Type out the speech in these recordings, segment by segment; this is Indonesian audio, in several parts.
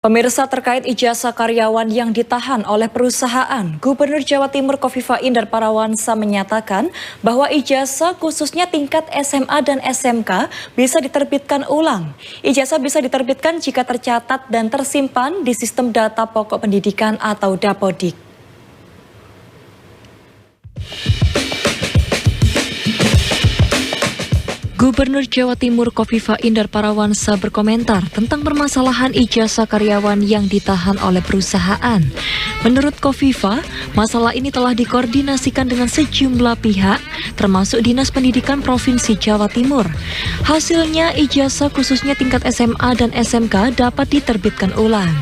Pemirsa, terkait ijazah karyawan yang ditahan oleh perusahaan, Gubernur Jawa Timur Kofifah Indar Parawansa menyatakan bahwa ijazah khususnya tingkat SMA dan SMK bisa diterbitkan ulang. Ijazah bisa diterbitkan jika tercatat dan tersimpan di sistem data pokok pendidikan atau Dapodik. Gubernur Jawa Timur Kofifah Indar Parawansa berkomentar tentang permasalahan ijazah karyawan yang ditahan oleh perusahaan. Menurut Kofifah, masalah ini telah dikoordinasikan dengan sejumlah pihak, termasuk Dinas Pendidikan Provinsi Jawa Timur. Hasilnya, ijazah khususnya tingkat SMA dan SMK dapat diterbitkan ulang.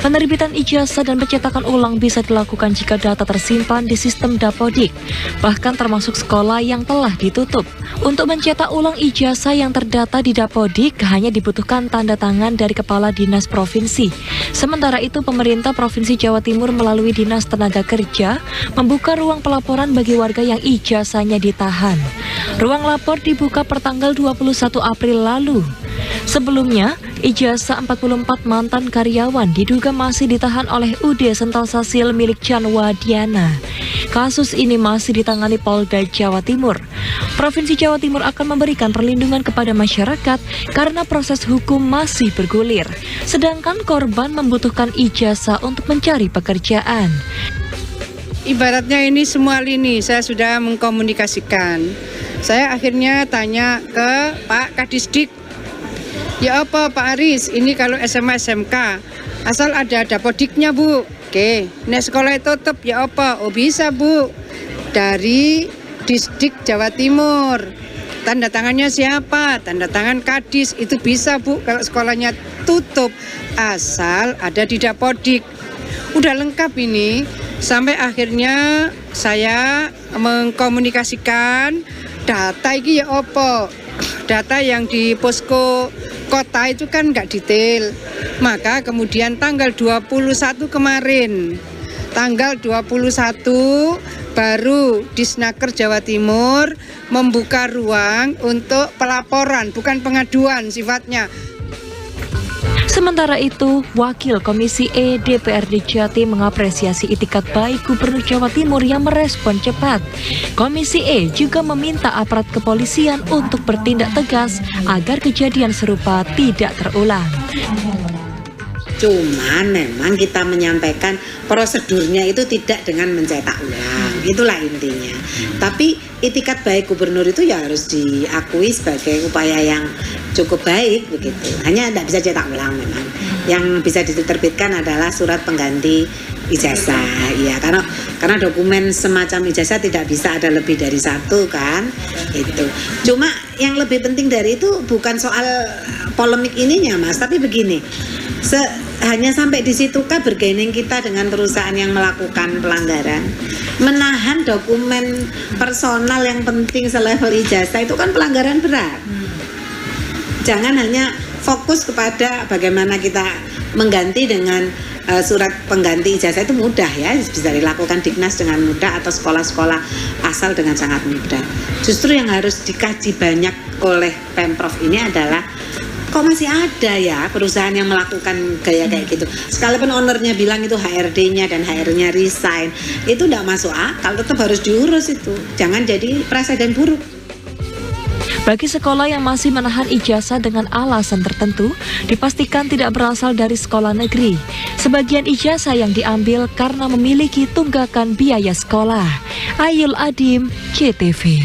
Penerbitan ijazah dan pencetakan ulang bisa dilakukan jika data tersimpan di sistem Dapodik, bahkan termasuk sekolah yang telah ditutup. Untuk mencetak ulang ijazah yang terdata di Dapodik hanya dibutuhkan tanda tangan dari Kepala Dinas Provinsi. Sementara itu, pemerintah Provinsi Jawa Timur melalui Dinas Tenaga Kerja membuka ruang pelaporan bagi warga yang ijazahnya ditahan. Ruang lapor dibuka pertanggal 21 April lalu. Sebelumnya, ijazah 44 mantan karyawan diduga masih ditahan oleh UD Sentosasil milik Chanwa Diana. Kasus ini masih ditangani Polda Jawa Timur. Provinsi Jawa Timur akan memberikan perlindungan kepada masyarakat karena proses hukum masih bergulir. Sedangkan korban membutuhkan ijazah untuk mencari pekerjaan. Ibaratnya ini semua lini saya sudah mengkomunikasikan. Saya akhirnya tanya ke Pak Kadisdik. Ya apa Pak Aris, ini kalau SMA SMK asal ada Dapodiknya Bu. Oke, nek sekolah tutup ya apa? Oh bisa Bu, dari Disdik Jawa Timur. Tanda tangannya siapa? Tanda tangan Kadis, itu bisa Bu kalau sekolahnya tutup asal ada di Dapodik. Udah lengkap ini. Sampai akhirnya saya mengkomunikasikan data ini ya apa? Data yang di posko kota itu kan nggak detail. Maka kemudian tanggal 21 kemarin, tanggal 21 baru Disnaker Jawa Timur membuka ruang untuk pelaporan, bukan pengaduan sifatnya. Sementara itu, Wakil Komisi E DPRD Jatim mengapresiasi itikat baik Gubernur Jawa Timur yang merespon cepat. Komisi E juga meminta aparat kepolisian untuk bertindak tegas agar kejadian serupa tidak terulang. Cuman memang kita menyampaikan prosedurnya itu tidak dengan mencetak ulang, itulah intinya. Tapi itikat baik gubernur itu ya harus diakui sebagai upaya yang cukup baik begitu. Hanya tidak bisa cetak ulang memang. Yang bisa diterbitkan adalah surat pengganti ijazah, ya karena dokumen semacam ijazah tidak bisa ada lebih dari satu kan, itu. Cuma yang lebih penting dari itu bukan soal polemik ininya Mas, tapi begini. Hanya sampai di situkah bergaining kita dengan perusahaan yang melakukan pelanggaran? Menahan dokumen personal yang penting selevel ijazah itu kan pelanggaran berat. Jangan hanya fokus kepada bagaimana kita mengganti dengan surat pengganti ijazah, itu mudah ya, bisa dilakukan Dignas dengan mudah atau sekolah-sekolah asal dengan sangat mudah. Justru yang harus dikaji banyak oleh Pemprov ini adalah kok masih ada ya perusahaan yang melakukan gaya kayak gitu. Sekalipun ownernya bilang itu HRD-nya dan HR-nya resign, itu tidak masuk akal, tetap harus diurus itu. Jangan jadi presiden buruk. Bagi sekolah yang masih menahan ijazah dengan alasan tertentu, dipastikan tidak berasal dari sekolah negeri. Sebagian ijazah yang diambil karena memiliki tunggakan biaya sekolah. Ayul Adim, JTV.